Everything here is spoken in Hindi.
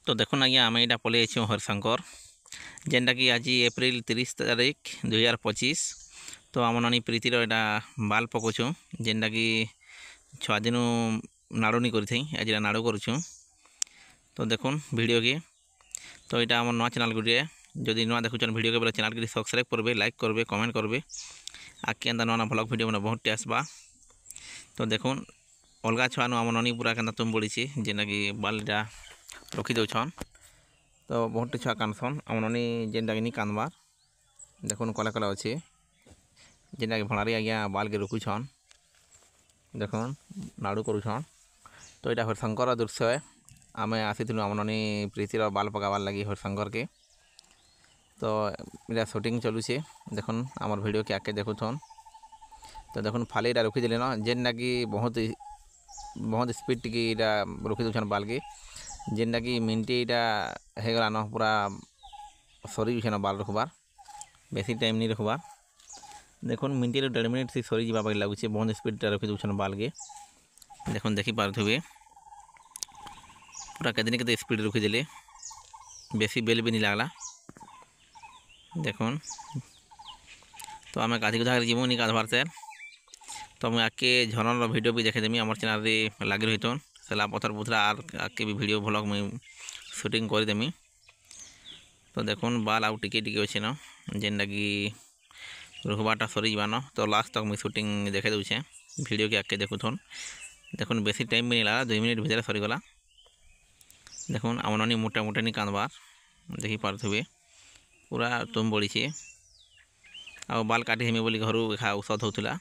तो देखुन आज्ञा आम यहाँ पलि आईछु हरिशंकर जेनटा कि आज एप्रिल 30 तारीख 2025। तो आम नानी प्रीतिर यहाँ बाल पकाऊँ जेनटा कि छुआ दिन नाड़ुनी करी आज नाड़ू करुँ। तो देखुन वीडियो की तो यहाँ आम नुआ चैनल गुटे जदि नुआ देखुन वीडियो के बोले चैनल के सब्सक्राइब करेंगे, लाइक करेंगे, कमेंट करेंगे। आगे एंता नुआ ब्लॉग वीडियो मैंने बहुत आसबा। तो देखुन अलग छुआ आम नानी पूरा के तुम बड़ी जेना कि बाल रखी दौन। तो बहुत छुआ कांदसन आम नानी जेनटा कि कांदबार देखुन कला कला अच्छे जेनटा कि भणारी आज्ञा बाल के रुकुछन। देखुन नाड़ू करुछन। तो यहाँ हरिशंकर दृश्य है। आम आसी आम नानी प्रीतिर बाल पकाबार लगी हरिशंकर के। तो यहाँ शूटिंग चलुचे देखुन आमर वीडियो के आके देखुन। तो देखुन फाली रखीदे न जेनटा कि बहुत स्पीड की रखी दौन बाल के जेनटा कि मिनटे यहाँ होगला न पूरा सरी न बाल रखबार बेसी टाइम नहीं रखबार। देखुन मिनटे 1.5 मिनट से सरी जावा लगुच बहुत स्पीड रखी दौन बाल के। देखुन देखी पारे पूरा कदनी के स्पीड रखीदे बेसी बेल भी नहीं लगला। देखुन तो आम गाधी गुधा जीवु नहीं गाधवार से। तो मुझे आके झरन वीडियो भी देखेदेमी आम चैनल रे लगे रही सेला पथर पुथरा आके भी वीडियो ब्लॉग मुझे शूटिंग करदेमी। तो देखुन बाल आउ टिके टिके अच्छे न जेनटा कि रुकबाटा सरी जावान। तो लास्ट तक मुझे शूटिंग देखे दूचे वीडियो के आके देखुन। देखुन बेसी टाइम भी नहीं लगा 2 मिनट भितर सरीगला। देखुन आम नानी मोटा मोटा नहीं कांदबार देखी पारे पूरा तुम बड़ी आ बाल काटी हेमी बोली घर औषध होता।